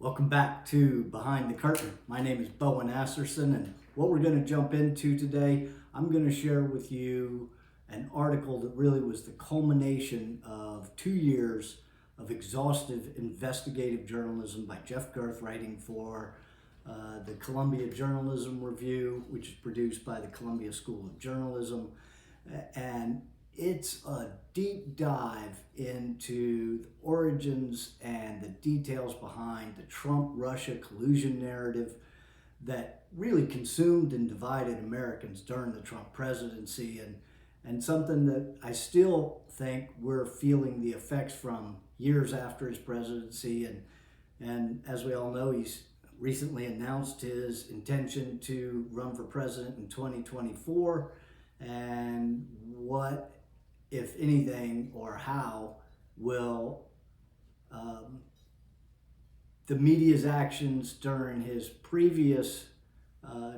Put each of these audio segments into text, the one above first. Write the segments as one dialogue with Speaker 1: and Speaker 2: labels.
Speaker 1: Welcome back to Behind the Curtain. My name is Bowen, and what we're going to jump into today, I'm going to share with you an article that really was the culmination of 2 years of exhaustive investigative journalism by Jeff Gerth, writing for the Columbia Journalism Review, which is produced by the Columbia School of Journalism. And it's a deep dive into the origins and the details behind the Trump-Russia collusion narrative that really consumed and divided Americans during the Trump presidency, and something that I still think we're feeling the effects from years after his presidency. And as we all know, he's recently announced his intention to run for president in 2024. And what, if anything, or how will the media's actions during his previous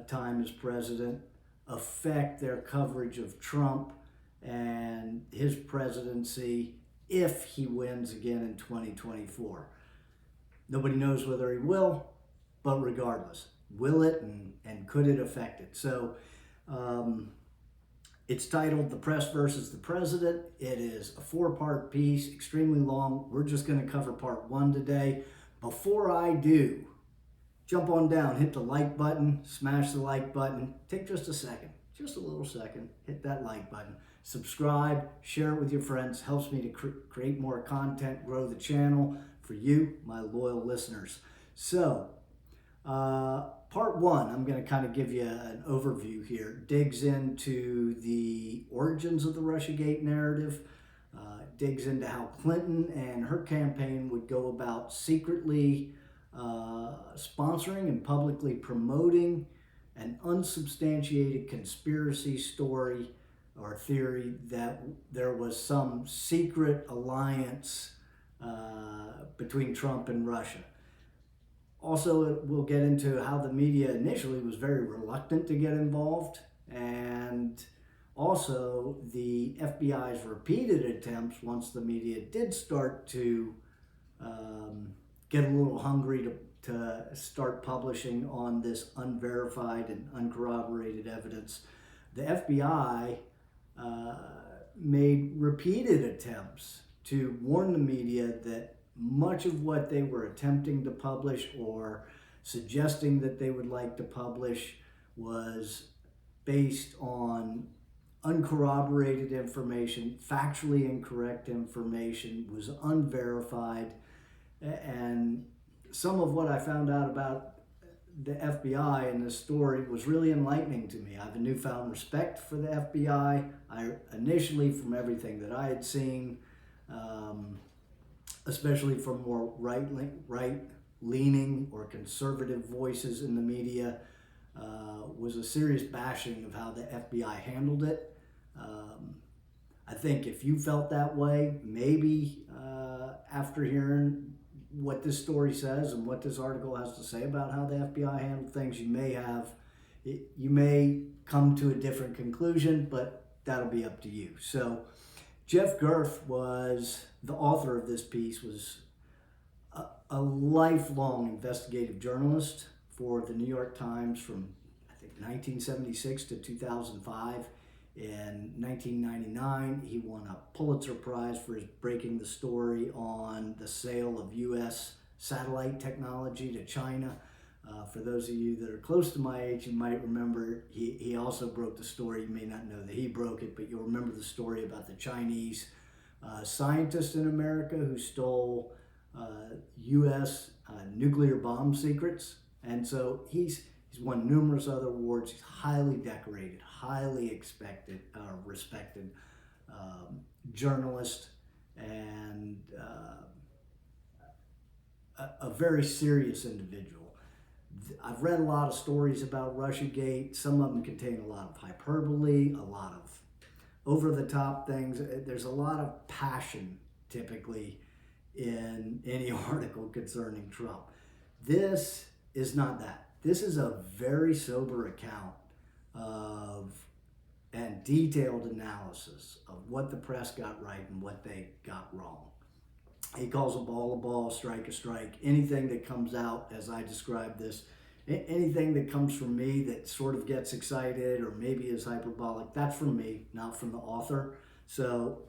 Speaker 1: time as president affect their coverage of Trump and his presidency if he wins again in 2024. Nobody knows whether he will, but regardless, will it and could it affect it? So it's titled The Press versus the President. It is a 4-part piece, extremely long. We're just going to cover part 1 today. Before I do, jump on down, hit the like button, smash the like button. Take just a second, just a little second, hit that like button. Subscribe, share it with your friends. Helps me to create more content, grow the channel for you, my loyal listeners. So, part 1, I'm going to kind of give you an overview here, digs into the origins of the Russiagate narrative, digs into how Clinton and her campaign would go about secretly sponsoring and publicly promoting an unsubstantiated conspiracy story or theory that there was some secret alliance between Trump and Russia. Also, we'll get into how the media initially was very reluctant to get involved, and also the FBI's repeated attempts once the media did start to get a little hungry to start publishing on this unverified and uncorroborated evidence. The FBI made repeated attempts to warn the media that much of what they were attempting to publish or suggesting that they would like to publish was based on uncorroborated information, factually incorrect information, was unverified. And some of what I found out about the FBI in this story was really enlightening to me. I have a newfound respect for the FBI. I initially, from everything that I had seen, especially from more right-leaning or conservative voices in the media, was a serious bashing of how the FBI handled it. I think if you felt that way, maybe after hearing what this story says and what this article has to say about how the FBI handled things, you may come to a different conclusion, but that'll be up to you. So Jeff Gerth was the author of this piece, was a lifelong investigative journalist for the New York Times from, I think, 1976 to 2005. In 1999, he won a Pulitzer Prize for his breaking the story on the sale of U.S. satellite technology to China. For those of you that are close to my age, you might remember he also broke the story. You may not know that he broke it, but you'll remember the story about the Chinese scientist in America who stole U.S. Nuclear bomb secrets. And so he's won numerous other awards. He's highly decorated, highly respected journalist, and a very serious individual. I've read a lot of stories about Russiagate. Some of them contain a lot of hyperbole, a lot of over-the-top things. There's a lot of passion, typically, in any article concerning Trump. This is not that. This is a very sober account of and detailed analysis of what the press got right and what they got wrong. He calls a ball, strike a strike. Anything that comes out, as I describe this, anything that comes from me that sort of gets excited or maybe is hyperbolic, that's from me, not from the author. So,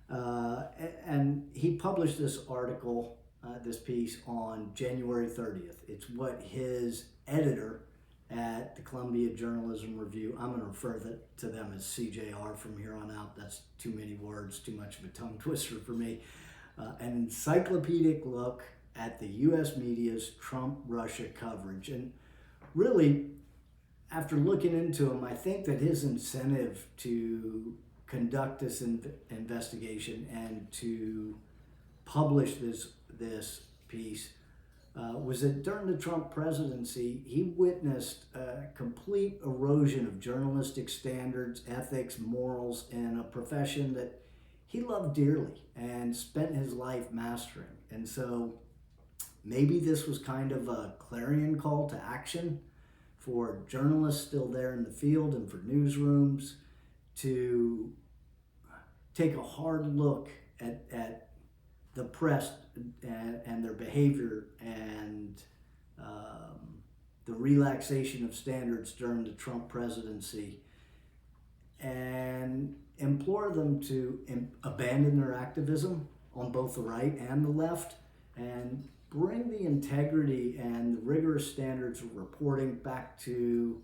Speaker 1: and he published this article, this piece on January 30th. It's what his editor at the Columbia Journalism Review, I'm going to refer to them as CJR from here on out. That's too many words, too much of a tongue twister for me. An encyclopedic look at the U.S. media's Trump-Russia coverage. And really, after looking into him, I think that his incentive to conduct this investigation and to publish this piece was that during the Trump presidency, he witnessed a complete erosion of journalistic standards, ethics, morals, in a profession that he loved dearly and spent his life mastering. And so maybe this was kind of a clarion call to action for journalists still there in the field and for newsrooms to take a hard look at the press and their behavior and the relaxation of standards during the Trump presidency, and implore them to abandon their activism on both the right and the left and bring the integrity and the rigorous standards of reporting back to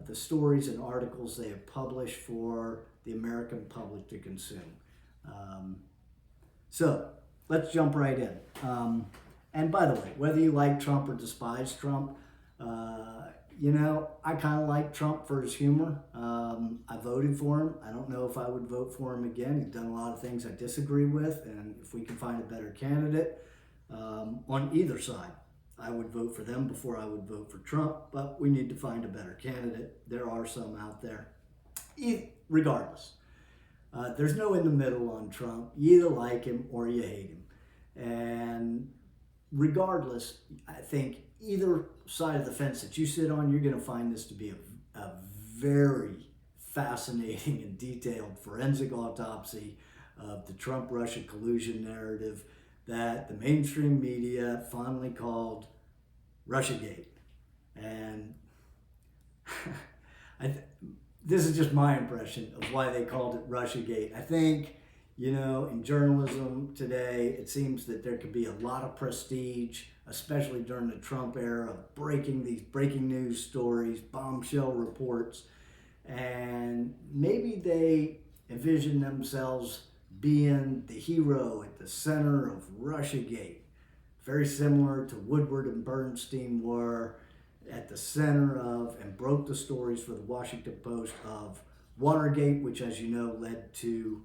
Speaker 1: the stories and articles they have published for the American public to consume. So let's jump right in. And by the way, whether you like Trump or despise Trump, I kind of like Trump for his humor. I voted for him. I don't know if I would vote for him again. He's done a lot of things I disagree with, and if we can find a better candidate on either side, I would vote for them before I would vote for Trump, but we need to find a better candidate. There are some out there. Regardless, there's no in the middle on Trump. You either like him or you hate him. And regardless, I think either side of the fence that you sit on, you're going to find this to be a very fascinating and detailed forensic autopsy of the Trump-Russia collusion narrative that the mainstream media fondly called Russiagate. And this is just my impression of why they called it Russiagate. I think, in journalism today, it seems that there could be a lot of prestige, especially during the Trump era, of breaking news stories, bombshell reports, and maybe they envision themselves being the hero at the center of Russiagate, very similar to Woodward and Bernstein were at the center of and broke the stories for the Washington Post of Watergate, which, as you know, led to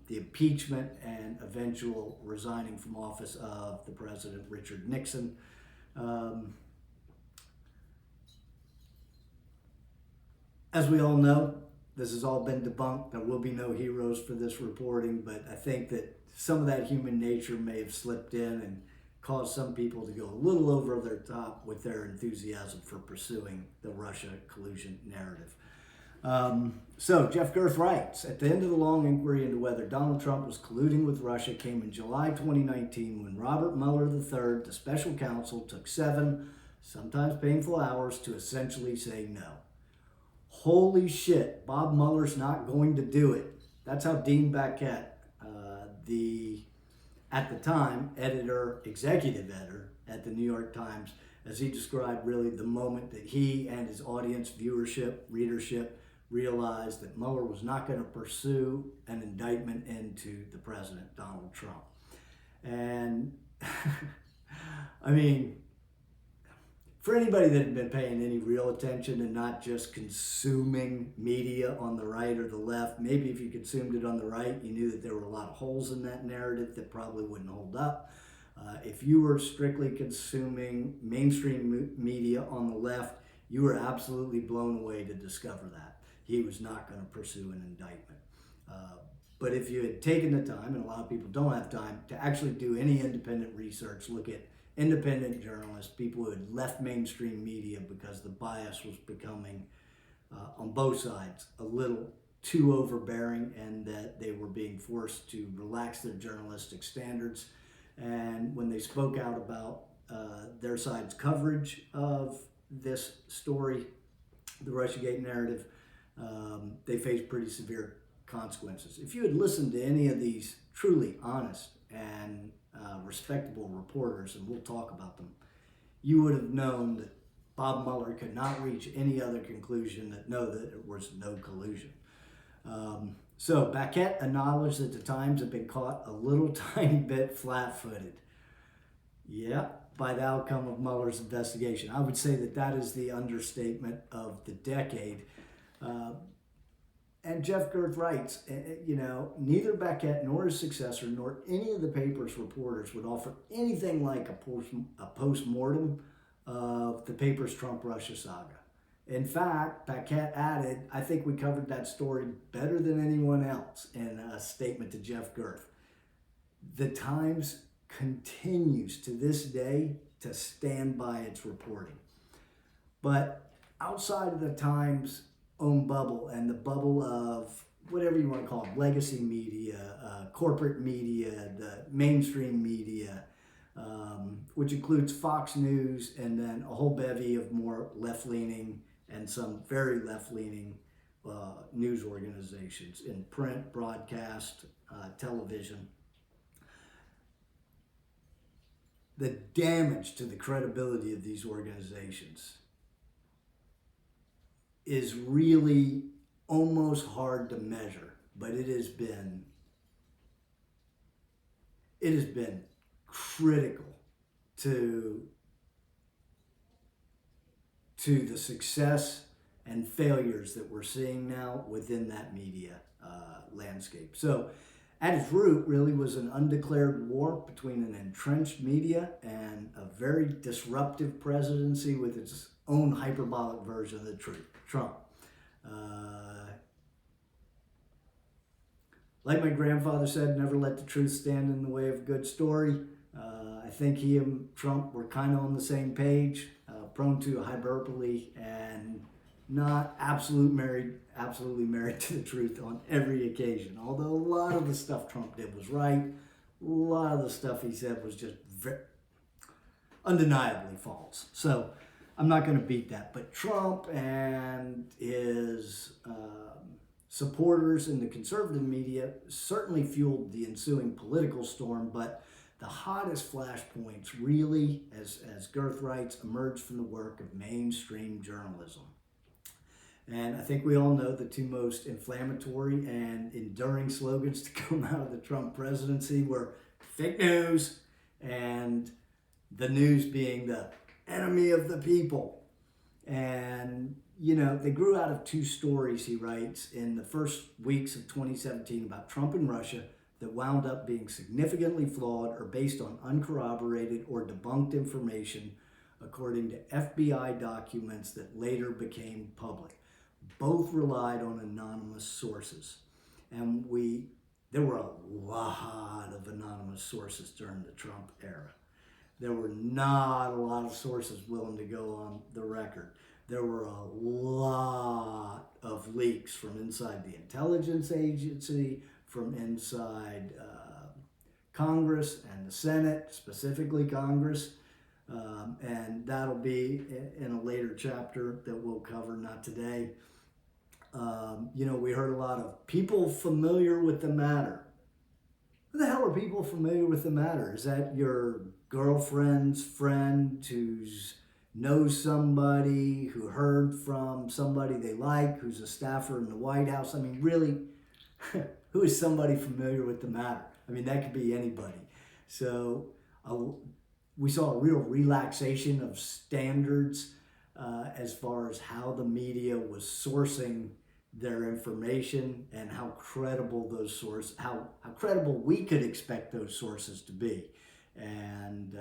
Speaker 1: the impeachment and eventual resigning from office of the president, Richard Nixon. As we all know, this has all been debunked. There will be no heroes for this reporting, but I think that some of that human nature may have slipped in and caused some people to go a little over their top with their enthusiasm for pursuing the Russia collusion narrative. So Jeff Girth writes, at the end of the long inquiry into whether Donald Trump was colluding with Russia came in July 2019 when Robert Mueller III, the special counsel, took 7, sometimes painful hours to essentially say no. Holy shit, Bob Mueller's not going to do it. That's how Dean Baquet, at the time, executive editor at the New York Times, as he described really the moment that he and his audience, viewership, readership, realized that Mueller was not going to pursue an indictment into the president, Donald Trump. And I mean, for anybody that had been paying any real attention and not just consuming media on the right or the left, maybe if you consumed it on the right, you knew that there were a lot of holes in that narrative that probably wouldn't hold up. If you were strictly consuming mainstream media on the left, you were absolutely blown away to discover that he was not going to pursue an indictment. But if you had taken the time, and a lot of people don't have time, to actually do any independent research, look at independent journalists, people who had left mainstream media because the bias was becoming, on both sides, a little too overbearing and that they were being forced to relax their journalistic standards. And when they spoke out about their side's coverage of this story, the Russiagate narrative, they faced pretty severe consequences. If you had listened to any of these truly honest and respectable reporters, and we'll talk about them, you would have known that Bob Mueller could not reach any other conclusion that there was no collusion. So Baquet acknowledged that the Times had been caught a little tiny bit flat-footed. Yeah, by the outcome of Mueller's investigation. I would say that is the understatement of the decade. And Jeff Gerth writes, neither Baquet nor his successor nor any of the paper's reporters would offer anything like a post-mortem of the paper's Trump-Russia saga. In fact, Baquet added, I think we covered that story better than anyone else, in a statement to Jeff Gerth. The Times continues to this day to stand by its reporting. But outside of the Times' own bubble and the bubble of whatever you want to call it, legacy media, corporate media, the mainstream media, which includes Fox News and then a whole bevy of more left-leaning and some very left-leaning news organizations in print, broadcast, television. The damage to the credibility of these organizations is really almost hard to measure, but it has been critical to the success and failures that we're seeing now within that media landscape. So at its root really was an undeclared war between an entrenched media and a very disruptive presidency with its own hyperbolic version of the truth, Trump. Like my grandfather said, never let the truth stand in the way of a good story. I think he and Trump were kind of on the same page, prone to hyperbole and not absolutely married to the truth on every occasion. Although a lot of the stuff Trump did was right, a lot of the stuff he said was just undeniably false. So I'm not going to beat that. But Trump and his supporters in the conservative media certainly fueled the ensuing political storm, but the hottest flashpoints really, as Gerth writes, emerged from the work of mainstream journalism. And I think we all know the two most inflammatory and enduring slogans to come out of the Trump presidency were fake news and the news being the enemy of the people. And, they grew out of two stories, he writes, in the first weeks of 2017 about Trump and Russia that wound up being significantly flawed or based on uncorroborated or debunked information, according to FBI documents that later became public. Both relied on anonymous sources. And there were a lot of anonymous sources during the Trump era. There were not a lot of sources willing to go on the record. There were a lot of leaks from inside the intelligence agency, from inside Congress and the Senate, specifically Congress. And that'll be in a later chapter that we'll cover, not today. We heard a lot of people familiar with the matter. Who the hell are people familiar with the matter? Is that your girlfriend's friend who knows somebody, who heard from somebody they like, who's a staffer in the White House? I mean, really, who is somebody familiar with the matter? I mean, that could be anybody. So we saw a real relaxation of standards as far as how the media was sourcing their information and how credible how credible we could expect those sources to be. And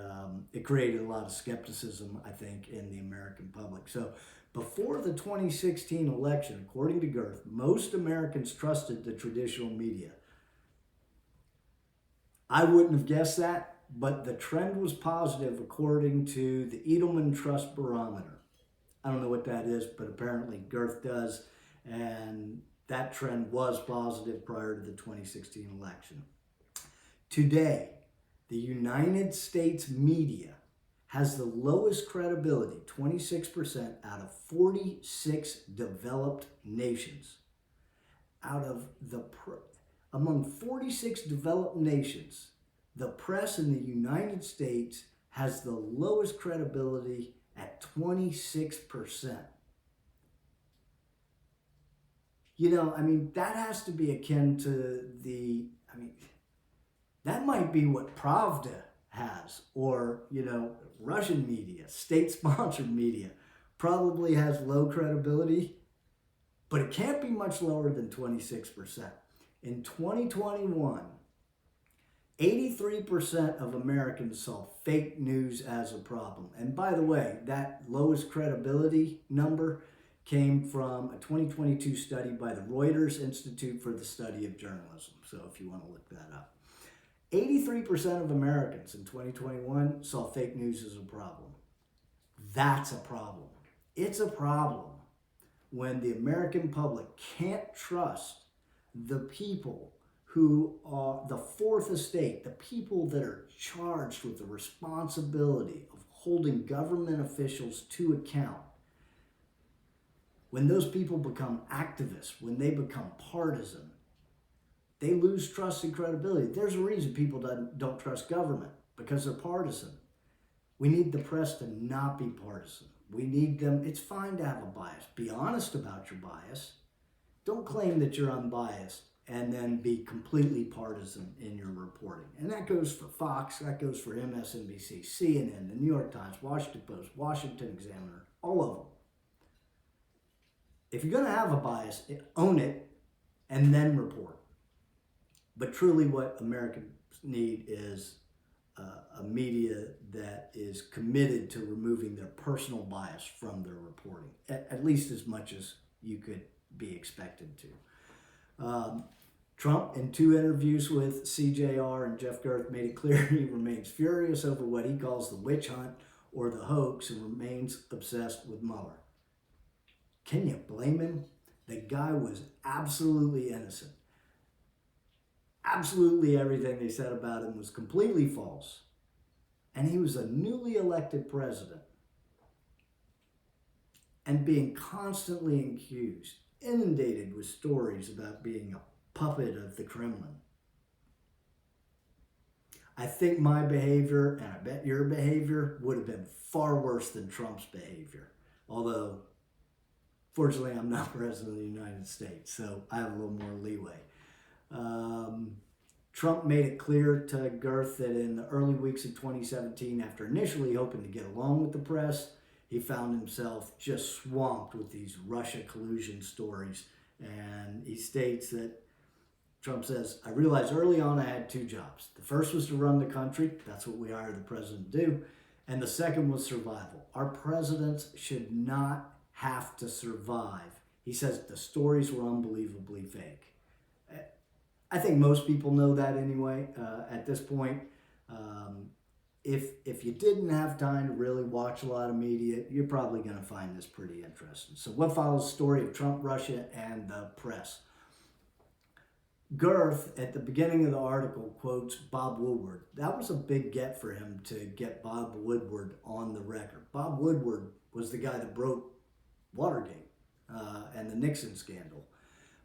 Speaker 1: it created a lot of skepticism, I think, in the American public. So before the 2016 election, according to Gerth, most Americans trusted the traditional media. I wouldn't have guessed that, but the trend was positive according to the Edelman Trust Barometer. I don't know what that is, but apparently Gerth does. And That trend was positive prior to the 2016 election. Today, the United States media has the lowest credibility, 26% out of 46 developed nations. Among 46 developed nations, the press in the United States has the lowest credibility at 26%. That has to be akin to that might be what Pravda has, or, Russian media, state-sponsored media, probably has low credibility, but it can't be much lower than 26%. In 2021, 83% of Americans saw fake news as a problem. And by the way, that lowest credibility number came from a 2022 study by the Reuters Institute for the Study of Journalism. So if you want to look that up. 83% of Americans in 2021 saw fake news as a problem. That's a problem. It's a problem when the American public can't trust the people who are the fourth estate, the people that are charged with the responsibility of holding government officials to account. When those people become activists, when they become partisan, they lose trust and credibility. There's a reason people don't trust government, because they're partisan. We need the press to not be partisan. We need them. It's fine to have a bias. Be honest about your bias. Don't claim that you're unbiased and then be completely partisan in your reporting. And that goes for Fox, that goes for MSNBC, CNN, the New York Times, Washington Post, Washington Examiner, all of them. If you're going to have a bias, own it and then report. But truly what Americans need is a media that is committed to removing their personal bias from their reporting, at least as much as you could be expected to. Trump, in 2 interviews with CJR and Jeff Gerth, made it clear he remains furious over what he calls the witch hunt or the hoax and remains obsessed with Mueller. Can you blame him? The guy was absolutely innocent. Absolutely everything they said about him was completely false. And he was a newly elected president and being constantly accused, inundated with stories about being a puppet of the Kremlin. I think my behavior, and I bet your behavior, would have been far worse than Trump's behavior. Although, fortunately, I'm not president of the United States, so I have a little more leeway. Trump made it clear to Gerth that in the early weeks of 2017, after initially hoping to get along with the press, he found himself just swamped with these Russia collusion stories. And he states that Trump says, I realized early on I had 2 jobs. The first was to run the country. That's what we hired the president to do. And the second was survival. Our presidents should not have to survive. He says the stories were unbelievably fake. I think most people know that anyway at this point. If you didn't have time to really watch a lot of media, you're probably going to find this pretty interesting. So what follows the story of Trump, Russia, and the press? Gerth, at the beginning of the article, quotes Bob Woodward. That was a big get for him to get Bob Woodward on the record. Bob Woodward was the guy that broke Watergate and the Nixon scandal.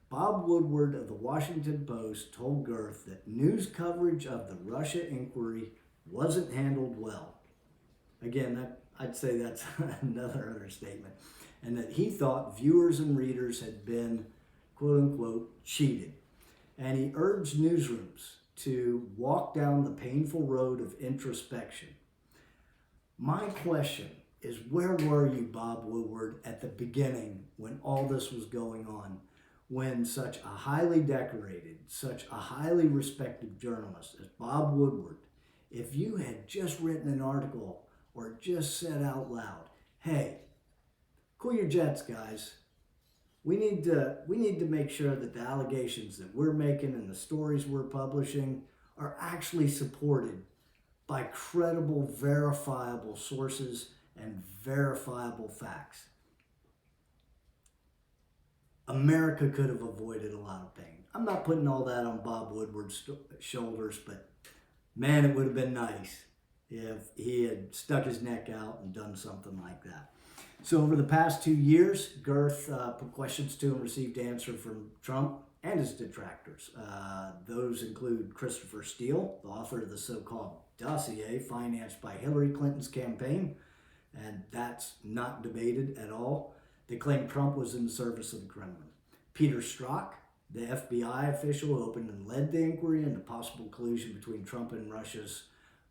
Speaker 1: Bob Woodward of the Washington Post told Gerth that news coverage of the Russia inquiry wasn't handled well. Again, I'd say that's another understatement. And that he thought viewers and readers had been, quote unquote, cheated. And he urged newsrooms to walk down the painful road of introspection. My question is, where were you, Bob Woodward, at the beginning when all this was going on? When such a highly decorated, such a highly respected journalist as Bob Woodward, if you had just written an article or just said out loud, hey, cool your jets, guys. We need to make sure that the allegations that we're making and the stories we're publishing are actually supported by credible, verifiable sources and verifiable facts. America could have avoided a lot of pain. I'm not putting all that on Bob Woodward's shoulders, but man, it would have been nice if he had stuck his neck out and done something like that. So over the past 2 years, Girth put questions to and received answer from Trump and his detractors. Those include Christopher Steele, the author of the so-called dossier financed by Hillary Clinton's campaign, and that's not debated at all. They claim Trump was in the service of the Kremlin. Peter Strzok, the FBI official who opened and led the inquiry into possible collusion between Trump and Russia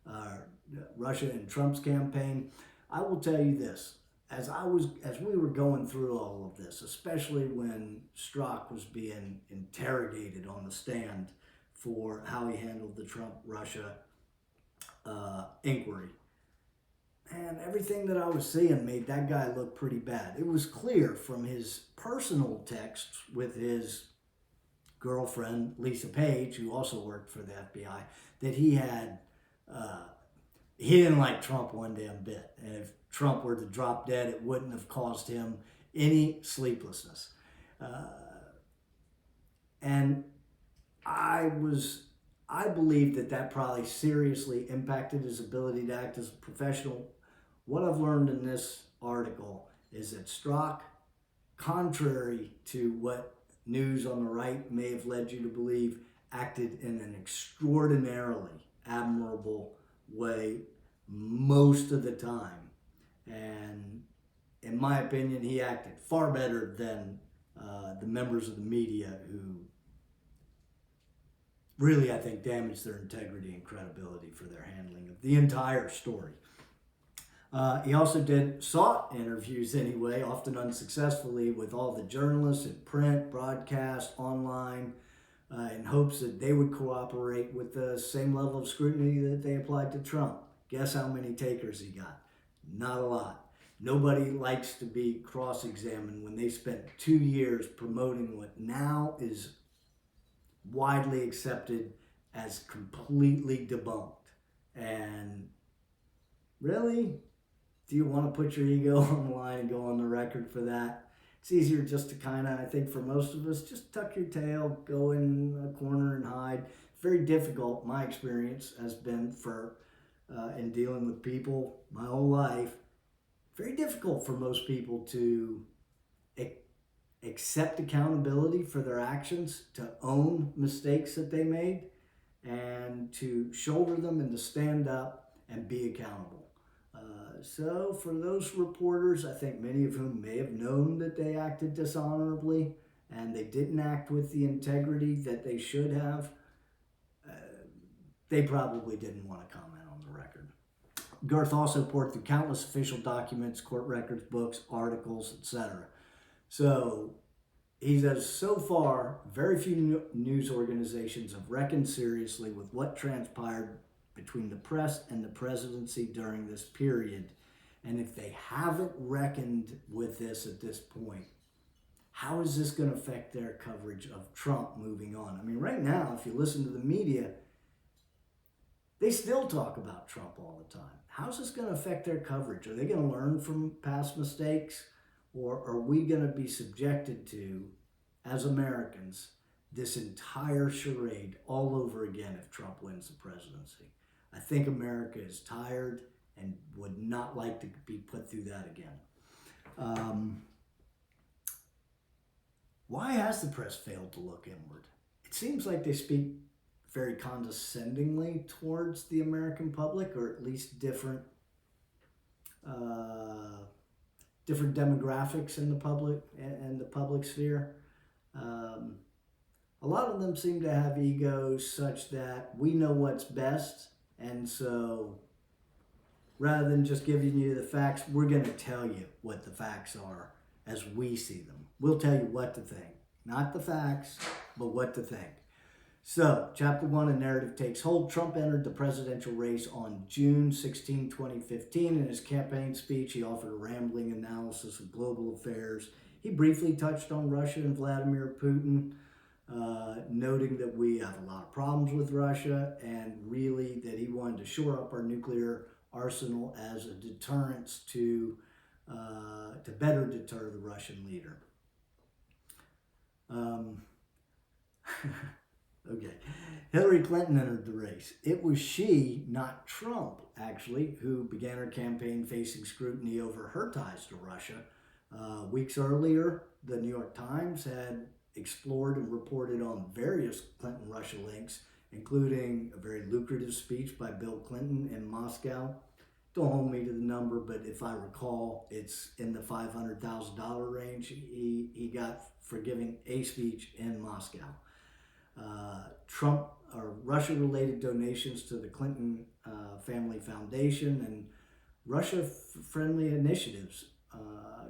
Speaker 1: and Trump's campaign. I will tell you this. As we were going through all of this, especially when Strzok was being interrogated on the stand for how he handled the Trump-Russia inquiry, and everything that I was seeing made that guy look pretty bad. It was clear from his personal texts with his girlfriend, Lisa Page, who also worked for the FBI, that he didn't like Trump one damn bit. And if Trump were to drop dead, it wouldn't have caused him any sleeplessness. And I believe that probably seriously impacted his ability to act as a professional. What I've learned in this article is that Strzok, contrary to what news on the right may have led you to believe, acted in an extraordinarily admirable way most of the time. And in my opinion, he acted far better than the members of the media who really, I think, damaged their integrity and credibility for their handling of the entire story. He also sought interviews anyway, often unsuccessfully, with all the journalists in print, broadcast, online, in hopes that they would cooperate with the same level of scrutiny that they applied to Trump. Guess how many takers he got? Not a lot. Nobody likes to be cross-examined when they spent 2 years promoting what now is widely accepted as completely debunked. And really, do you want to put your ego on the line and go on the record for that? It's easier just to kind of, I think for most of us, just tuck your tail, go in a corner and hide. Very difficult, my experience has been in dealing with people my whole life, very difficult for most people to accept accountability for their actions, to own mistakes that they made, and to shoulder them and to stand up and be accountable. So for those reporters, I think many of whom may have known that they acted dishonorably and they didn't act with the integrity that they should have, they probably didn't want to comment on the record. Girth also poured through countless official documents, court records, books, articles, etc. So he says, so far, very few news organizations have reckoned seriously with what transpired between the press and the presidency during this period. And if they haven't reckoned with this at this point, how is this going to affect their coverage of Trump moving on? I mean, right now, if you listen to the media, they still talk about Trump all the time. How's this going to affect their coverage? Are they going to learn from past mistakes? Or are we going to be subjected to, as Americans, this entire charade all over again if Trump wins the presidency? I think America is tired and would not like to be put through that again. Why has the press failed to look inward? It seems like they speak very condescendingly towards the American public, or at least different demographics in the public and the public sphere. A lot of them seem to have egos such that we know what's best, and so rather than just giving you the facts, we're going to tell you what the facts are as we see them. We'll tell you what to think. Not the facts, but what to think. So, Chapter 1, a narrative takes hold. Trump entered the presidential race on June 16, 2015. In his campaign speech, he offered a rambling analysis of global affairs. He briefly touched on Russia and Vladimir Putin, noting that we have a lot of problems with Russia and really that he wanted to shore up our nuclear arsenal as a deterrence to better deter the Russian leader. Um, okay. Hillary Clinton entered the race. It was she, not Trump, actually, who began her campaign facing scrutiny over her ties to Russia. Weeks earlier, the New York Times had explored and reported on various Clinton-Russia links, including a very lucrative speech by Bill Clinton in Moscow. Don't hold me to the number, but if I recall, it's in the $500,000 range he got for giving a speech in Moscow. Trump or Russia-related donations to the Clinton Family Foundation and Russia-friendly initiatives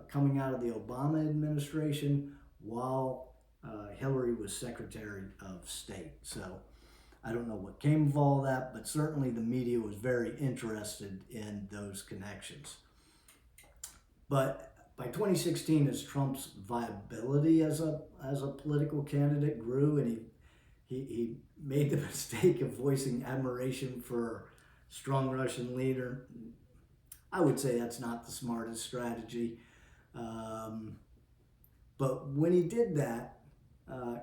Speaker 1: coming out of the Obama administration while Hillary was Secretary of State. So I don't know what came of all that, but certainly the media was very interested in those connections. But by 2016, as Trump's viability as a political candidate grew, and he made the mistake of voicing admiration for a strong Russian leader, I would say that's not the smartest strategy. But when he did that,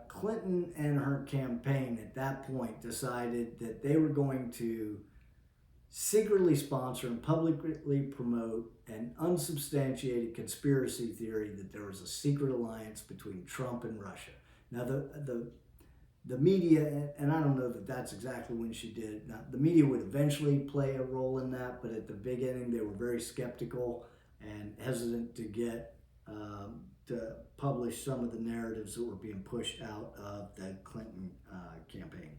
Speaker 1: Clinton and her campaign at that point decided that they were going to secretly sponsor and publicly promote an unsubstantiated conspiracy theory that there was a secret alliance between Trump and Russia. Now, the media, and I don't know that that's exactly when she did it. Now, the media would eventually play a role in that, but at the beginning they were very skeptical and hesitant to get to publish some of the narratives that were being pushed out of the Clinton campaign.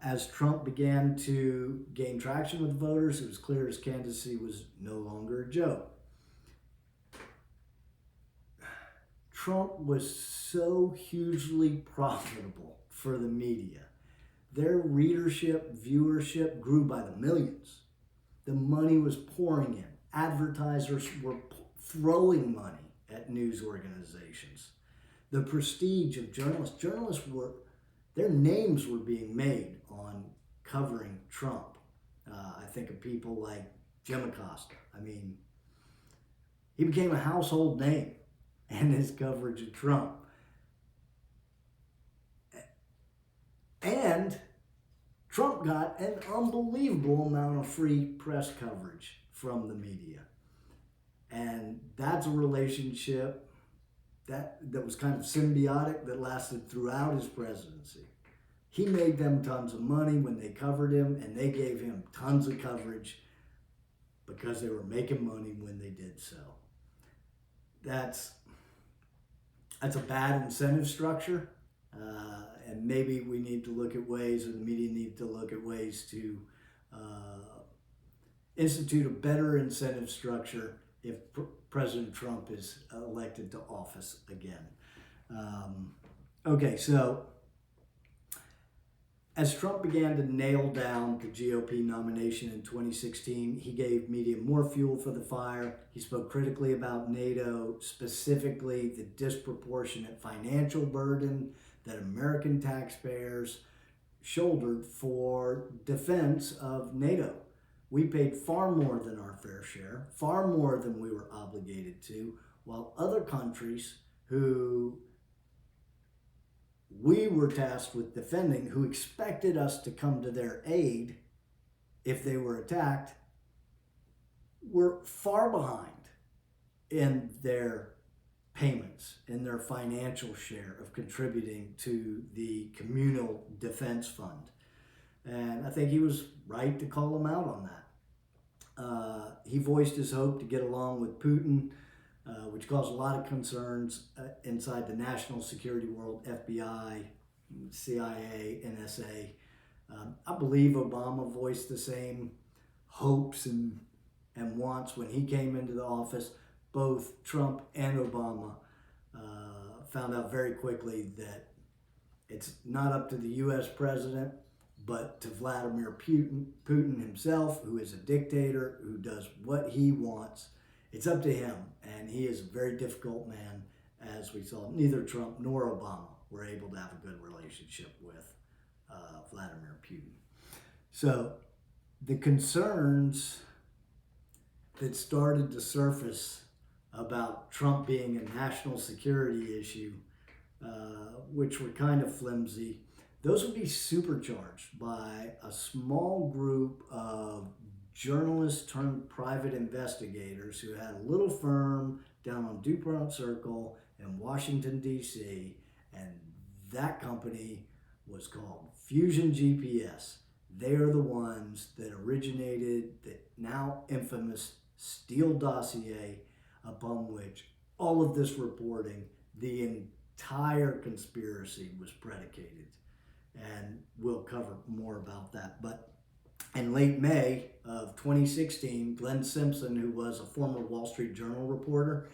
Speaker 1: As Trump began to gain traction with voters, it was clear his candidacy was no longer a joke. Trump was so hugely profitable for the media. Their readership, viewership grew by the millions. The money was pouring in. Advertisers were throwing money at news organizations. The prestige of journalists were, their names were being made on covering Trump. I think of people like Jim Acosta. I mean, he became a household name in his coverage of Trump. And Trump got an unbelievable amount of free press coverage from the media. And that's a relationship that was kind of symbiotic that lasted throughout his presidency. He made them tons of money when they covered him, and they gave him tons of coverage because they were making money when they did so. That's a bad incentive structure, and maybe we need to look at ways, or the media need to look at ways to institute a better incentive structure if President Trump is elected to office again. Okay, so as Trump began to nail down the GOP nomination in 2016, he gave media more fuel for the fire. He spoke critically about NATO, specifically the disproportionate financial burden that American taxpayers shouldered for defense of NATO. We paid far more than our fair share, far more than we were obligated to, while other countries who we were tasked with defending, who expected us to come to their aid if they were attacked, were far behind in their payments, in their financial share of contributing to the communal defense fund. And I think he was right to call him out on that. He voiced his hope to get along with Putin, which caused a lot of concerns inside the national security world, FBI, CIA, NSA. I believe Obama voiced the same hopes and wants when he came into the office. Both Trump and Obama found out very quickly that it's not up to the U.S. president, but to Vladimir Putin himself, who is a dictator, who does what he wants. It's up to him, and he is a very difficult man, as we saw. Neither Trump nor Obama were able to have a good relationship with Vladimir Putin. So the concerns that started to surface about Trump being a national security issue, which were kind of flimsy. Those would be supercharged by a small group of journalists turned private investigators who had a little firm down on DuPont Circle in Washington, D.C., and that company was called Fusion GPS. They are the ones that originated the now infamous Steele dossier, upon which all of this reporting, the entire conspiracy was predicated. And we'll cover more about that. But in late May of 2016, Glenn Simpson, who was a former Wall Street Journal reporter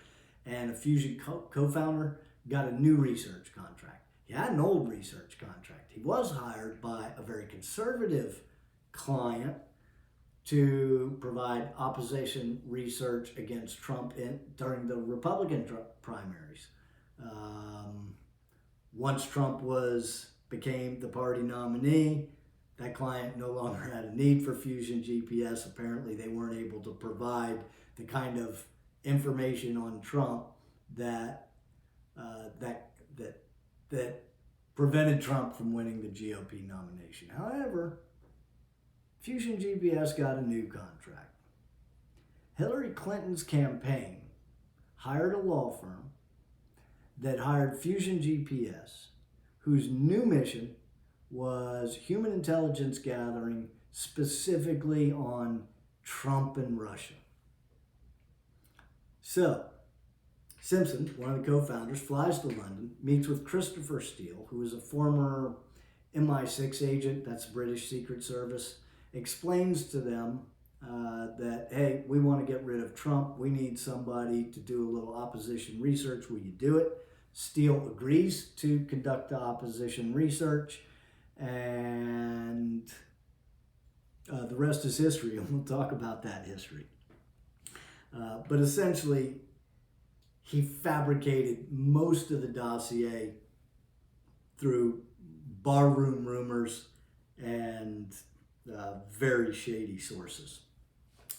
Speaker 1: and a Fusion co-founder, got a new research contract. He had an old research contract. He was hired by a very conservative client to provide opposition research against Trump during the Republican primaries. Once Trump became the party nominee, that client no longer had a need for Fusion GPS. Apparently, they weren't able to provide the kind of information on Trump that prevented Trump from winning the GOP nomination. However, Fusion GPS got a new contract. Hillary Clinton's campaign hired a law firm that hired Fusion GPS, whose new mission was human intelligence gathering specifically on Trump and Russia. So, Simpson, one of the co-founders, flies to London, meets with Christopher Steele, who is a former MI6 agent, that's British Secret Service, explains to them that, hey, we want to get rid of Trump. We need somebody to do a little opposition research. Will you do it? Steele agrees to conduct the opposition research, and the rest is history, and we'll talk about that history. But essentially, he fabricated most of the dossier through barroom rumors and very shady sources.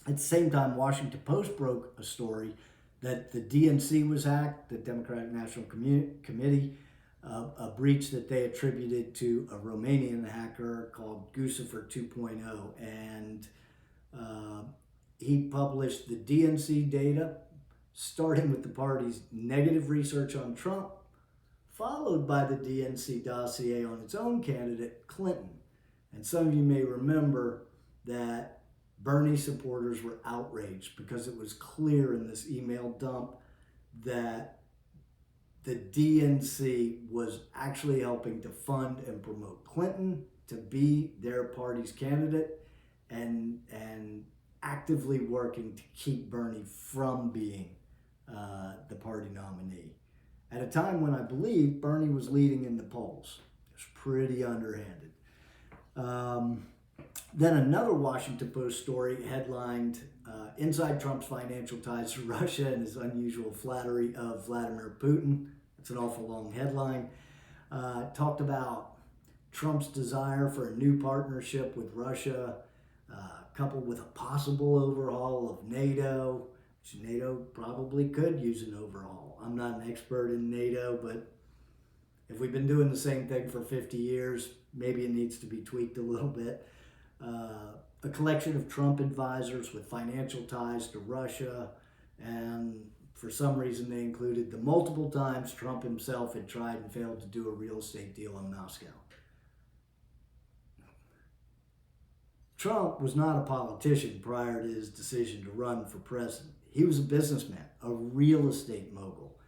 Speaker 1: At the same time, Washington Post broke a story that the DNC was hacked, the Democratic National Committee, a breach that they attributed to a Romanian hacker called Guccifer 2.0. And he published the DNC data, starting with the party's negative research on Trump, followed by the DNC dossier on its own candidate, Clinton. And some of you may remember that Bernie supporters were outraged because it was clear in this email dump that the DNC was actually helping to fund and promote Clinton to be their party's candidate and actively working to keep Bernie from being the party nominee. At a time when I believe Bernie was leading in the polls. It was pretty underhanded. Then another Washington Post story headlined, Inside Trump's Financial Ties to Russia and His Unusual Flattery of Vladimir Putin. It's an awful long headline. Talked about Trump's desire for a new partnership with Russia, coupled with a possible overhaul of NATO, which NATO probably could use an overhaul. I'm not an expert in NATO, but if we've been doing the same thing for 50 years, maybe it needs to be tweaked a little bit. A collection of Trump advisors with financial ties to Russia, and for some reason they included the multiple times Trump himself had tried and failed to do a real estate deal in Moscow. Trump was not a politician prior to his decision to run for president. He was a businessman, a real estate mogul,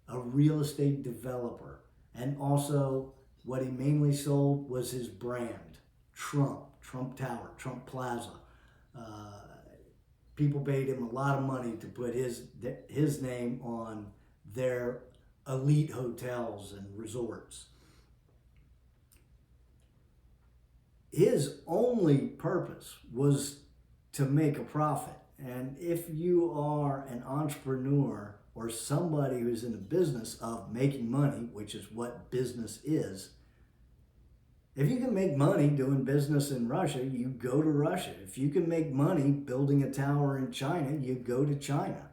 Speaker 1: a real estate developer, and also what he mainly sold was his brand, Trump Tower, Trump Plaza. People paid him a lot of money to put his name on their elite hotels and resorts. His only purpose was to make a profit. And if you are an entrepreneur or somebody who's in the business of making money, which is what business is, if you can make money doing business in Russia, you go to Russia. If you can make money building a tower in China, you go to China.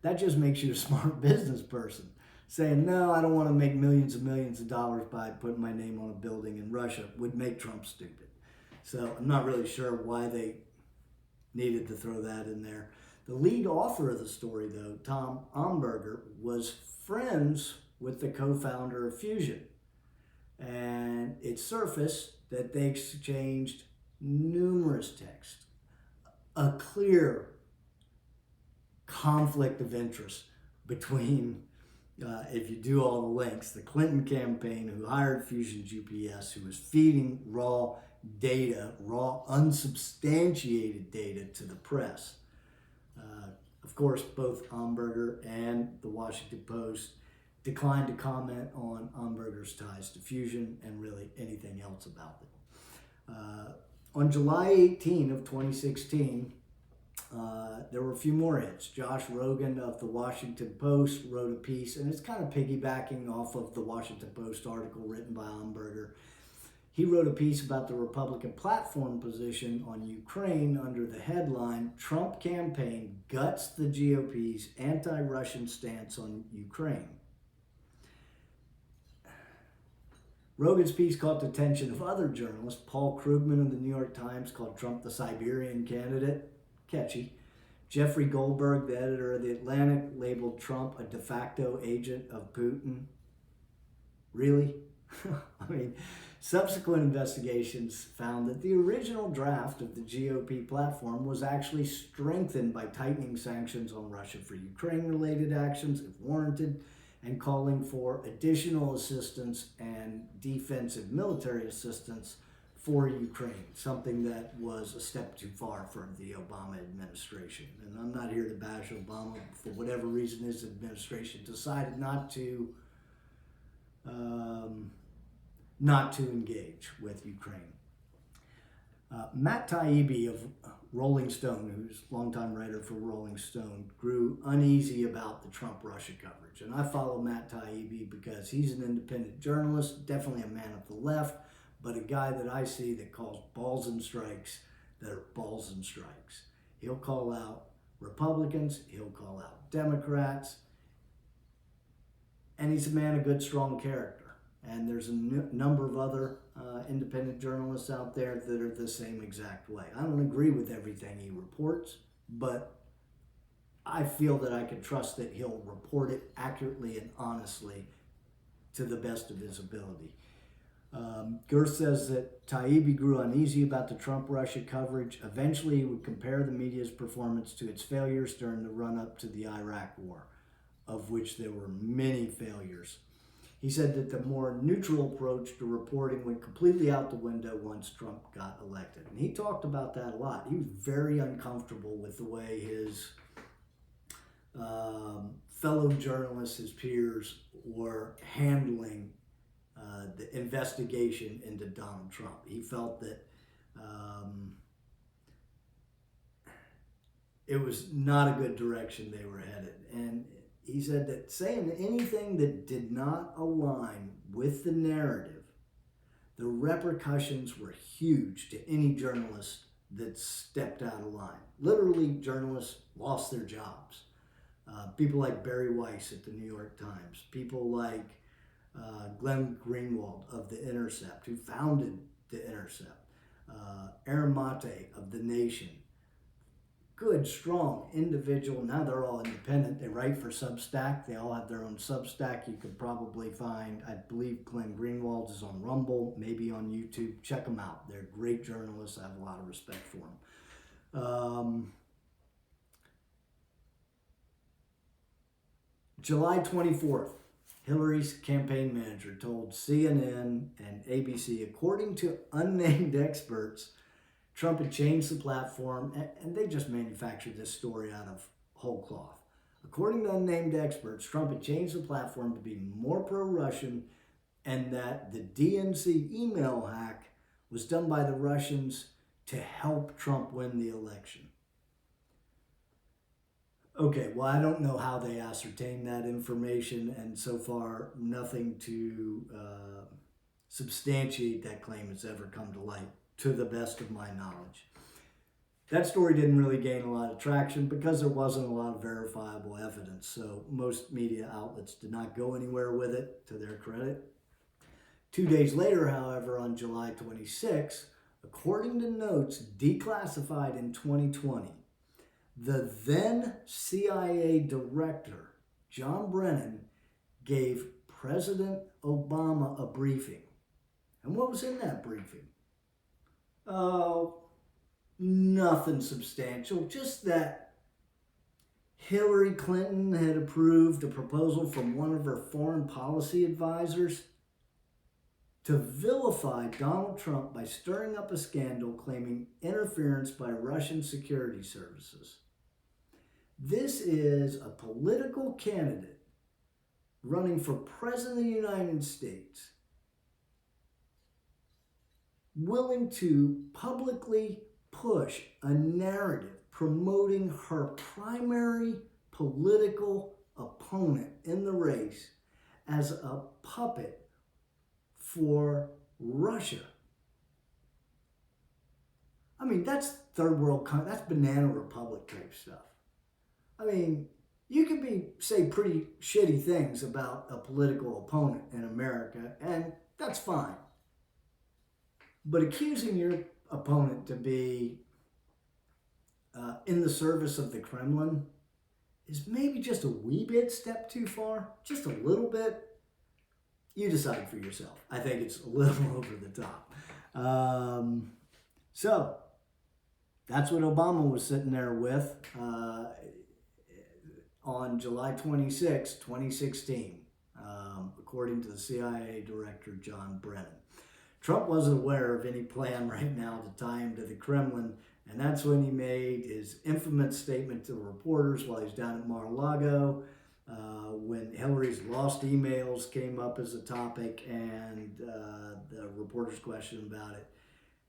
Speaker 1: That just makes you a smart business person. Saying, no, I don't want to make millions and millions of dollars by putting my name on a building in Russia would make Trump stupid. So I'm not really sure why they needed to throw that in there. The lead author of the story, though, Tom Omberger, was friends with the co-founder of Fusion. And it surfaced that they exchanged numerous texts, a clear conflict of interest between, if you do all the links, the Clinton campaign who hired Fusion GPS, who was feeding raw data, raw unsubstantiated data to the press. Of course, both Omberger and the Washington Post declined to comment on Omberger's ties to Fusion and really anything else about it. On July 18 of 2016, there were a few more hits. Josh Rogan of the Washington Post wrote a piece, and it's kind of piggybacking off of the Washington Post article written by Omberger. He wrote a piece about the Republican platform position on Ukraine under the headline, Trump campaign guts the GOP's anti-Russian stance on Ukraine. Rogan's piece caught the attention of other journalists. Paul Krugman of the New York Times called Trump the Siberian candidate. Catchy. Jeffrey Goldberg, the editor of The Atlantic, labeled Trump a de facto agent of Putin. Really? I mean, subsequent investigations found that the original draft of the GOP platform was actually strengthened by tightening sanctions on Russia for Ukraine-related actions, if warranted, and calling for additional assistance and defensive military assistance for Ukraine, something that was a step too far for the Obama administration. And I'm not here to bash Obama. For whatever reason, his administration decided not to engage with Ukraine. Matt Taibbi of Rolling Stone, who's a longtime writer for Rolling Stone, grew uneasy about the Trump-Russia coverage. And I follow Matt Taibbi because he's an independent journalist, definitely a man of the left, but a guy that I see that calls balls and strikes that are balls and strikes. He'll call out Republicans, he'll call out Democrats, and he's a man of good, strong character. And there's a number of other independent journalists out there that are the same exact way. I don't agree with everything he reports, but I feel that I can trust that he'll report it accurately and honestly to the best of his ability. Girth says that Taibbi grew uneasy about the Trump-Russia coverage. Eventually, he would compare the media's performance to its failures during the run-up to the Iraq War, of which there were many failures. He said that the more neutral approach to reporting went completely out the window once Trump got elected. And he talked about that a lot. He was very uncomfortable with the way his fellow journalists, his peers, were handling the investigation into Donald Trump. He felt that it was not a good direction they were headed. And he said that saying anything that did not align with the narrative, the repercussions were huge to any journalist that stepped out of line. Literally, journalists lost their jobs. People like Barry Weiss at the New York Times, people like Glenn Greenwald of The Intercept, who founded The Intercept, Aaron Mate of The Nation. Good, strong individual. Now they're all independent. They write for Substack. They all have their own Substack. You could probably find, I believe Glenn Greenwald is on Rumble, maybe on YouTube. Check them out. They're great journalists. I have a lot of respect for them. July 24th, Hillary's campaign manager told CNN and ABC, according to unnamed experts, Trump had changed the platform, and they just manufactured this story out of whole cloth. According to unnamed experts, Trump had changed the platform to be more pro-Russian, and that the DNC email hack was done by the Russians to help Trump win the election. Okay, well, I don't know how they ascertained that information, and so far, nothing to substantiate that claim has ever come to light, to the best of my knowledge. That story didn't really gain a lot of traction because there wasn't a lot of verifiable evidence. So most media outlets did not go anywhere with it, to their credit. 2 days later, however, on July 26, according to notes declassified in 2020, the then CIA director, John Brennan, gave President Obama a briefing. And what was in that briefing? Oh, nothing substantial, just that Hillary Clinton had approved a proposal from one of her foreign policy advisors to vilify Donald Trump by stirring up a scandal claiming interference by Russian security services. This is a political candidate running for President of the United States, willing to publicly push a narrative promoting her primary political opponent in the race as a puppet for Russia. I mean, that's third world, that's banana republic type stuff. I mean, you can say pretty shitty things about a political opponent in America, and that's fine. But accusing your opponent to be in the service of the Kremlin is maybe just a wee bit step too far, just a little bit. You decide for yourself. I think it's a little over the top. So that's what Obama was sitting there with on July 26, 2016, according to the CIA director, John Brennan. Trump wasn't aware of any plan right now to tie him to the Kremlin, and that's when he made his infamous statement to reporters while he's down at Mar-a-Lago, when Hillary's lost emails came up as a topic, and the reporter's question about it.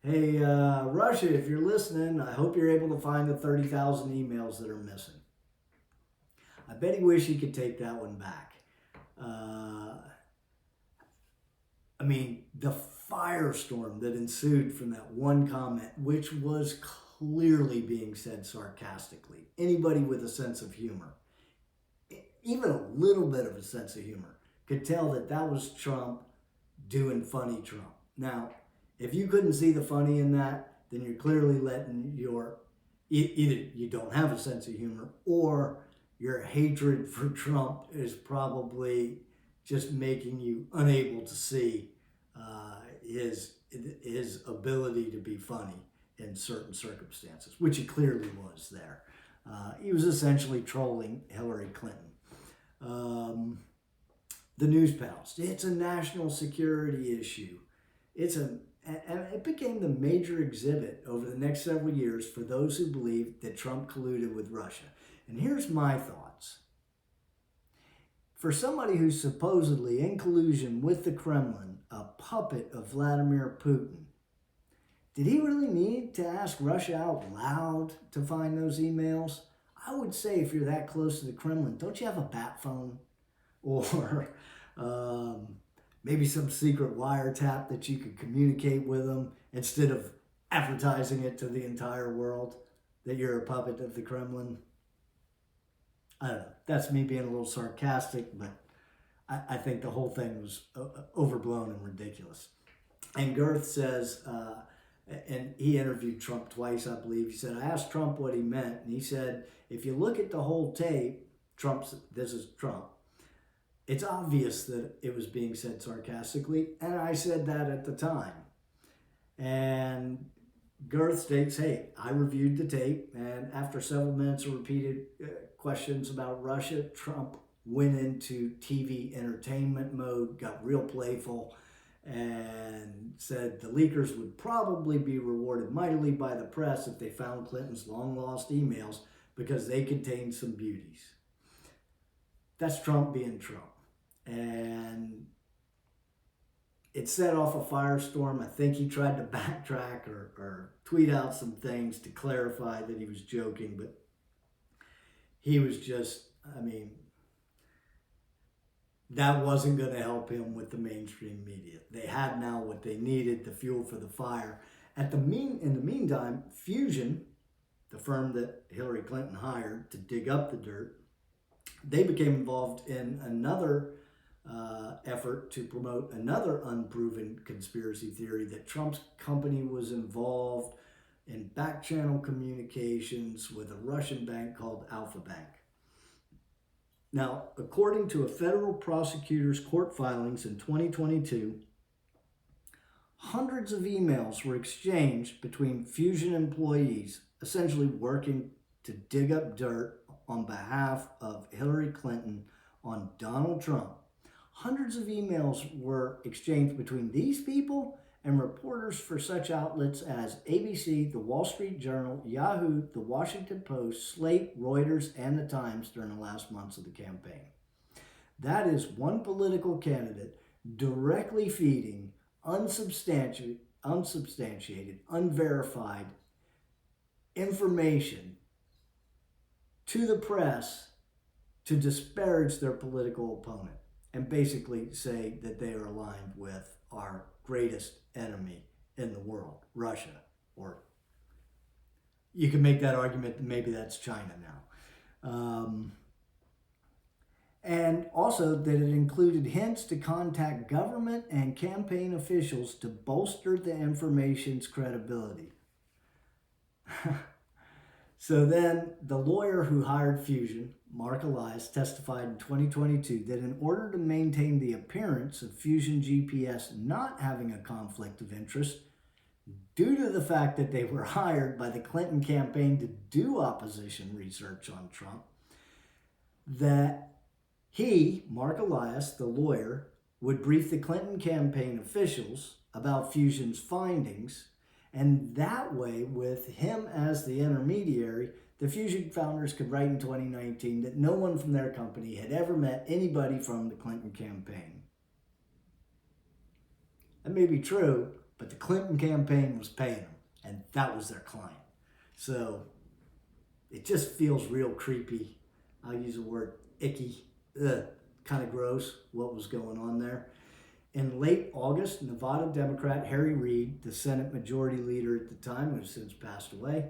Speaker 1: Hey, Russia, if you're listening, I hope you're able to find the 30,000 emails that are missing. I bet he wished he could take that one back. I mean, the firestorm that ensued from that one comment, which was clearly being said sarcastically. Anybody with a sense of humor, even a little bit of a sense of humor, could tell that that was Trump doing funny Trump. Now, if you couldn't see the funny in that, then you're clearly letting either you don't have a sense of humor, or your hatred for Trump is probably just making you unable to see his ability to be funny in certain circumstances, which he clearly was there. He was essentially trolling Hillary Clinton. The news pals. It's a national security issue. And it became the major exhibit over the next several years for those who believe that Trump colluded with Russia. And here's my thoughts. For somebody who's supposedly in collusion with the Kremlin, a puppet of Vladimir Putin, did he really need to ask Russia out loud to find those emails? I would say if you're that close to the Kremlin, don't you have a bat phone? Or maybe some secret wiretap that you could communicate with them instead of advertising it to the entire world that you're a puppet of the Kremlin? I don't know. That's me being a little sarcastic, but I think the whole thing was overblown and ridiculous. And Girth says, and he interviewed Trump twice, I believe. He said, I asked Trump what he meant, and he said, if you look at the whole tape, this is Trump, it's obvious that it was being said sarcastically, and I said that at the time. And Girth states, hey, I reviewed the tape, and after several minutes of repeated questions about Russia, Trump went into TV entertainment mode, got real playful, and said the leakers would probably be rewarded mightily by the press if they found Clinton's long-lost emails because they contained some beauties. That's Trump being Trump. And it set off a firestorm. I think he tried to backtrack or tweet out some things to clarify that he was joking, but he was just, that wasn't going to help him with the mainstream media. They had now what they needed, the fuel for the fire. In the meantime, Fusion, the firm that Hillary Clinton hired to dig up the dirt, they became involved in another effort to promote another unproven conspiracy theory that Trump's company was involved in back channel communications with a Russian bank called Alpha Bank. Now, according to a federal prosecutor's court filings in 2022, hundreds of emails were exchanged between Fusion employees, essentially working to dig up dirt on behalf of Hillary Clinton on Donald Trump. Hundreds of emails were exchanged between these people and reporters for such outlets as ABC, The Wall Street Journal, Yahoo, The Washington Post, Slate, Reuters, and The Times during the last months of the campaign. That is one political candidate directly feeding unsubstantiated, unverified information to the press to disparage their political opponent and basically say that they are aligned with our greatest enemy in the world, Russia. Or you can make that argument that maybe that's China now. And also that it included hints to contact government and campaign officials to bolster the information's credibility. So then the lawyer who hired Fusion, Mark Elias, testified in 2022 that in order to maintain the appearance of Fusion GPS not having a conflict of interest, due to the fact that they were hired by the Clinton campaign to do opposition research on Trump, that he, Mark Elias, the lawyer, would brief the Clinton campaign officials about Fusion's findings, and that way, with him as the intermediary, the Fusion founders could write in 2019 that no one from their company had ever met anybody from the Clinton campaign. That may be true, but the Clinton campaign was paying them, and that was their client. So it just feels real creepy. I'll use the word icky. Kind of gross what was going on there. In late August, Nevada Democrat Harry Reid, the Senate Majority Leader at the time, who has since passed away,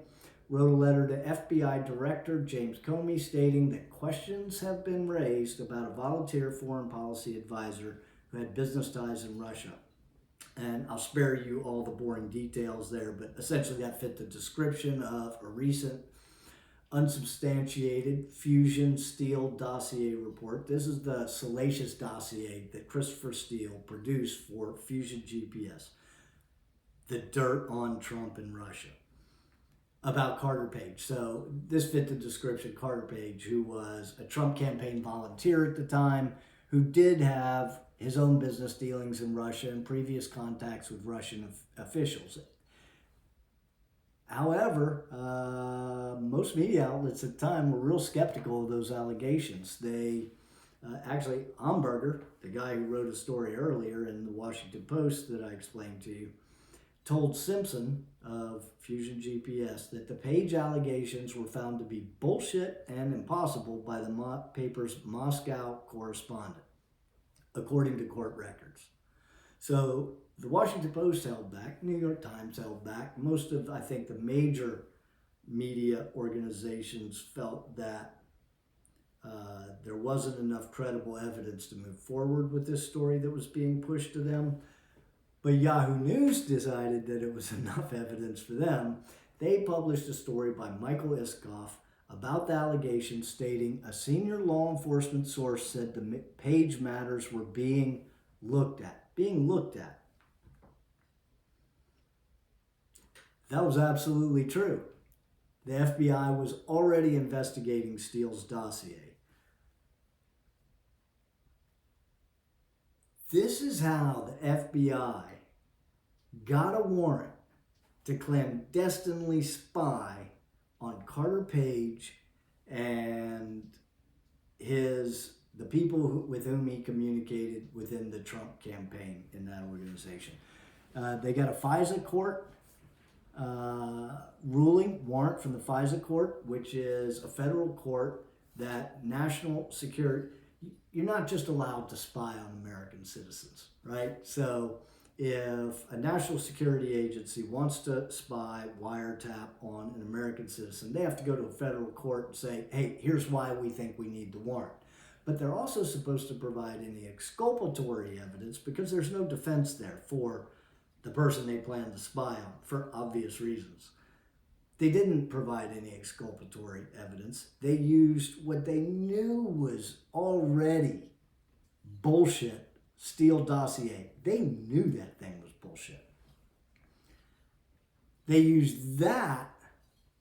Speaker 1: wrote a letter to FBI Director James Comey stating that questions have been raised about a volunteer foreign policy advisor who had business ties in Russia. And I'll spare you all the boring details there, but essentially that fit the description of a recent unsubstantiated Fusion Steele dossier report. This is the salacious dossier that Christopher Steele produced for Fusion GPS, the dirt on Trump and Russia, about Carter Page. So this fit the description. Carter Page, who was a Trump campaign volunteer at the time, who did have his own business dealings in Russia and previous contacts with Russian officials. However, most media outlets at the time were real skeptical of those allegations. They actually, Amberger, the guy who wrote a story earlier in the Washington Post that I explained to you, told Simpson of Fusion GPS that the Page allegations were found to be bullshit and impossible by the paper's Moscow correspondent, according to court records. So the Washington Post held back, New York Times held back. Most of, I think, the major media organizations felt that there wasn't enough credible evidence to move forward with this story that was being pushed to them. But Yahoo News decided that it was enough evidence for them. They published a story by Michael Iskoff about the allegations, stating a senior law enforcement source said the Page matters were being looked at. That was absolutely true. The FBI was already investigating Steele's dossier. This is how the FBI got a warrant to clandestinely spy on Carter Page and the people with whom he communicated within the Trump campaign in that organization. They got a FISA court warrant from the FISA court, which is a federal court that national security, you're not just allowed to spy on American citizens, right? So if a national security agency wants to spy, wiretap on an American citizen, they have to go to a federal court and say, hey, here's why we think we need the warrant. But they're also supposed to provide any exculpatory evidence because there's no defense there for the person they plan to spy on for obvious reasons. They didn't provide any exculpatory evidence. They used what they knew was already bullshit Steele dossier. They knew that thing was bullshit. They used that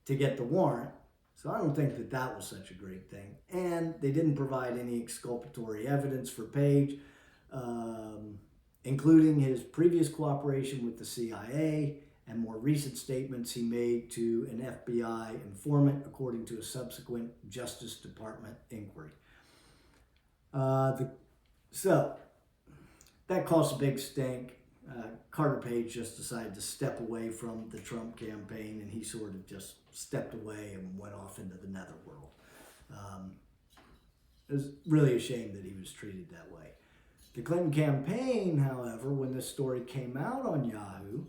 Speaker 1: to get the warrant. So I don't think that that was such a great thing. And they didn't provide any exculpatory evidence for Page, including his previous cooperation with the CIA and more recent statements he made to an FBI informant, according to a subsequent Justice Department inquiry. So that caused a big stink. Carter Page just decided to step away from the Trump campaign, and he sort of just stepped away and went off into the netherworld. It was really a shame that he was treated that way. The Clinton campaign, however, when this story came out on Yahoo,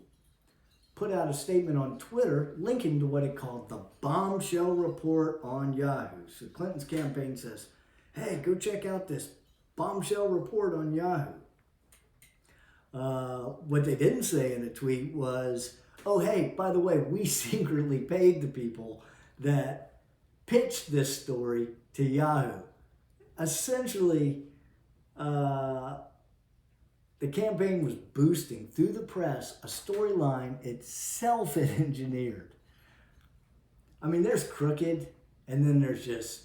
Speaker 1: put out a statement on Twitter linking to what it called the bombshell report on Yahoo. So Clinton's campaign says, hey, go check out this bombshell report on Yahoo. What they didn't say in a tweet was, oh, hey, by the way, we secretly paid the people that pitched this story to Yahoo. Essentially, the campaign was boosting through the press a storyline itself had engineered. I mean, there's crooked, and then there's just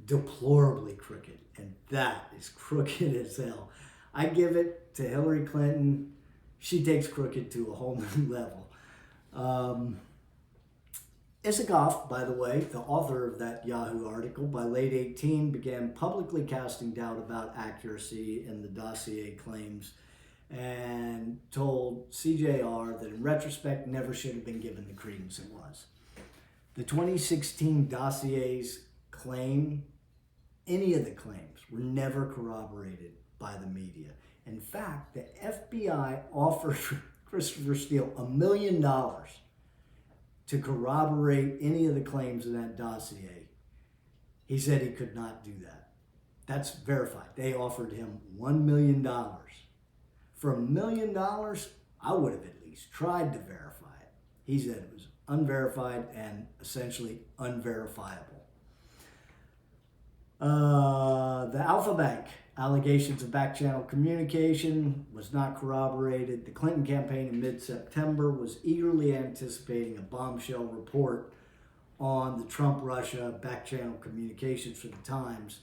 Speaker 1: deplorably crooked, and that is crooked as hell. I give it to Hillary Clinton. She takes crooked to a whole new level. Isikoff, by the way, the author of that Yahoo article, by late 2018 began publicly casting doubt about accuracy in the dossier claims and told CJR that in retrospect never should have been given the credence it was. The 2016 dossiers claim, any of the claims, were never corroborated by the media. In fact, the FBI offered Christopher Steele $1 million to corroborate any of the claims in that dossier. He said he could not do that. That's verified. They offered him $1 million. For $1 million, I would have at least tried to verify it. He said it was unverified and essentially unverifiable. The Alpha Bank allegations of back-channel communication was not corroborated. The Clinton campaign in mid-September was eagerly anticipating a bombshell report on the Trump-Russia back-channel communications for the Times.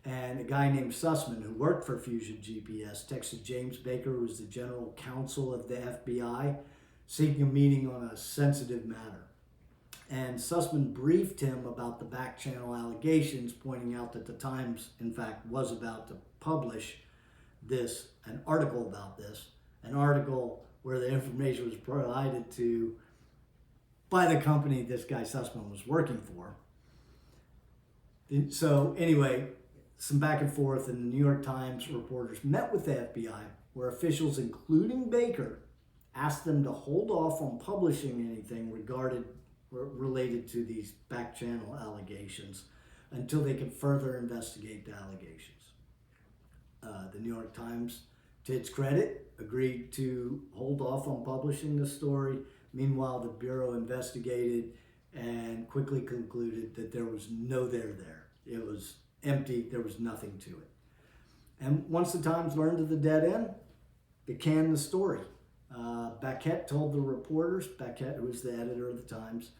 Speaker 1: And a guy named Sussman, who worked for Fusion GPS, texted James Baker, who was the general counsel of the FBI, seeking a meeting on a sensitive matter. And Sussman briefed him about the back-channel allegations, pointing out that the Times, in fact, was about to publish an article about this, an article where the information was provided to by the company this guy Sussman was working for. So anyway, some back and forth, and the New York Times reporters met with the FBI, where officials, including Baker, asked them to hold off on publishing anything related to these back-channel allegations until they could further investigate the allegations. The New York Times, to its credit, agreed to hold off on publishing the story. Meanwhile, the Bureau investigated and quickly concluded that there was no there. It was empty. There was nothing to it. And once the Times learned of the dead end, they canned the story. Baquette told the reporters, Baquette, who was the editor of the Times,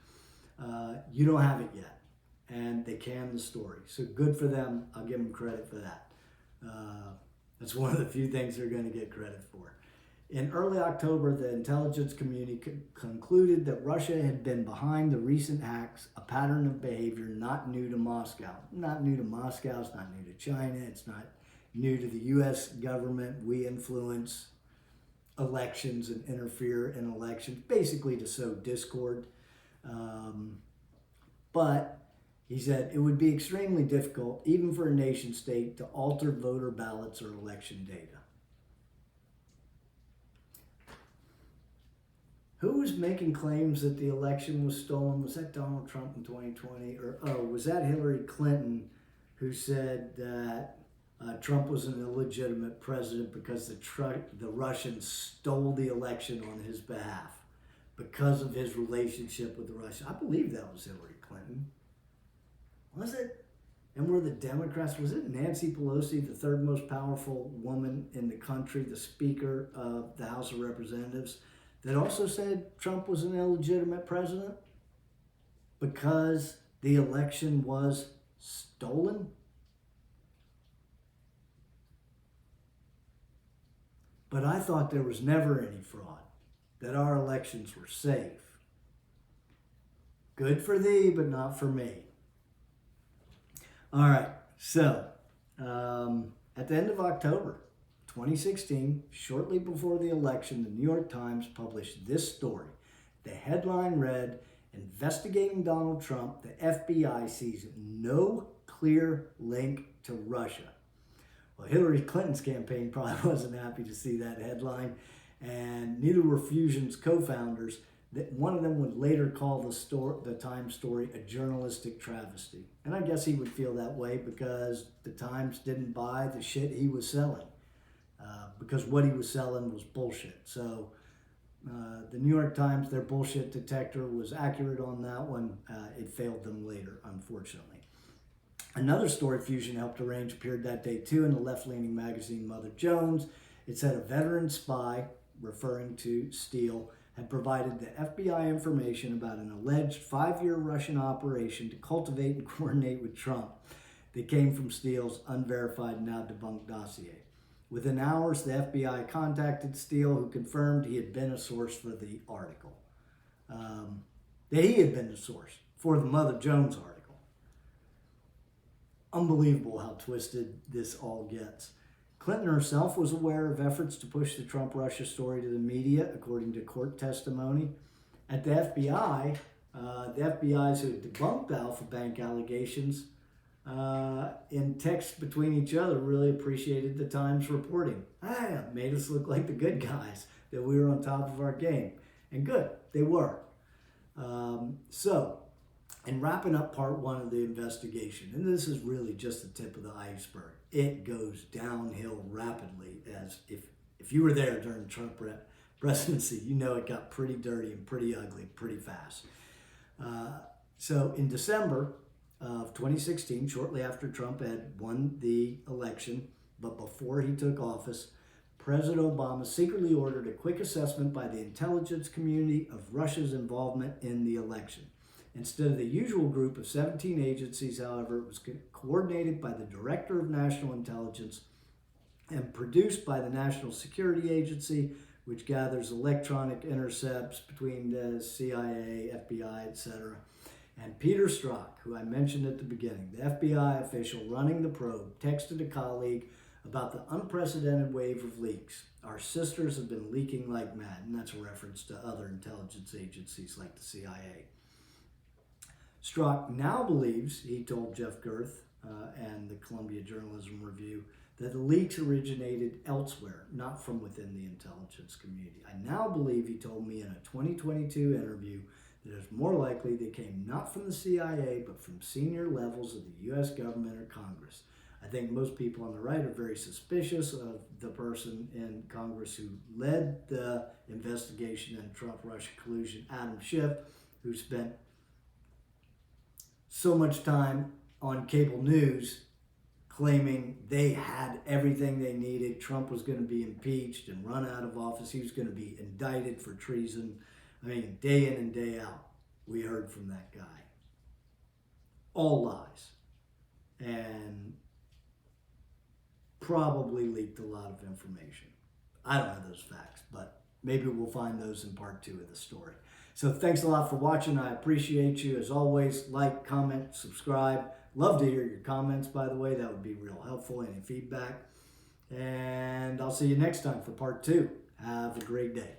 Speaker 1: you don't have it yet. And they canned the story. So good for them. I'll give them credit for that. That's one of the few things they're going to get credit for. In early October, the intelligence community concluded that Russia had been behind the recent hacks, a pattern of behavior not new to Moscow. Not new to Moscow, it's not new to China, it's not new to the U.S. government. We influence elections and interfere in elections, basically to sow discord. But he said it would be extremely difficult, even for a nation state, to alter voter ballots or election data. Who was making claims that the election was stolen? Was that Donald Trump in 2020? Or, was that Hillary Clinton who said that Trump was an illegitimate president because the Russians stole the election on his behalf because of his relationship with the Russians? I believe that was Hillary Clinton. Was it? And were the Democrats, was it Nancy Pelosi, the third most powerful woman in the country, the Speaker of the House of Representatives, that also said Trump was an illegitimate president because the election was stolen? But I thought there was never any fraud, that our elections were safe. Good for thee, but not for me. All right, so at the end of October 2016, shortly before the election, the New York Times published this story. The headline read, "Investigating Donald Trump, the FBI sees no clear link to Russia." Well, Hillary Clinton's campaign probably wasn't happy to see that headline, and neither were Fusion's co-founders. That one of them would later call the Times story a journalistic travesty. And I guess he would feel that way because the Times didn't buy the shit he was selling. Because what he was selling was bullshit. So the New York Times, their bullshit detector was accurate on that one. It failed them later, unfortunately. Another story Fusion helped arrange appeared that day too in the left-leaning magazine Mother Jones. It said a veteran spy, referring to Steele, had provided the FBI information about an alleged 5-year Russian operation to cultivate and coordinate with Trump that came from Steele's unverified, now debunked dossier. Within hours, the FBI contacted Steele, who confirmed he had been a source for the article. That he had been the source for the Mother Jones article. Unbelievable how twisted this all gets. Clinton herself was aware of efforts to push the Trump-Russia story to the media, according to court testimony. At the FBI, the FBI's who had debunked the Alpha Bank allegations in texts between each other really appreciated the Times reporting. It made us look like the good guys, that we were on top of our game. And good, they were. So, in wrapping up part one of the investigation, and this is really just the tip of the iceberg, it goes downhill rapidly. As if you were there during the Trump presidency, you know it got pretty dirty and pretty ugly pretty fast. So in December of 2016, shortly after Trump had won the election, but before he took office, President Obama secretly ordered a quick assessment by the intelligence community of Russia's involvement in the election. Instead of the usual group of 17 agencies, however, it was coordinated by the Director of National Intelligence and produced by the National Security Agency, which gathers electronic intercepts between the CIA, FBI, etc., and Peter Strzok, who I mentioned at the beginning, the FBI official running the probe, texted a colleague about the unprecedented wave of leaks. Our sisters have been leaking like mad, and that's a reference to other intelligence agencies like the CIA. Strzok now believes, he told Jeff Gerth and the Columbia Journalism Review, that the leaks originated elsewhere, not from within the intelligence community. I now believe, he told me in a 2022 interview, that it's more likely they came not from the CIA, but from senior levels of the U.S. government or Congress. I think most people on the right are very suspicious of the person in Congress who led the investigation into Trump-Russia collusion, Adam Schiff, who spent so much time on cable news claiming they had everything they needed. Trump was going to be impeached and run out of office. He was going to be indicted for treason. I mean, day in and day out, we heard from that guy. All lies. And probably leaked a lot of information. I don't have those facts, but maybe we'll find those in part 2 of the story. So thanks a lot for watching. I appreciate you. As always, like, comment, subscribe. Love to hear your comments, by the way. That would be real helpful. Any feedback. And I'll see you next time for part 2. Have a great day.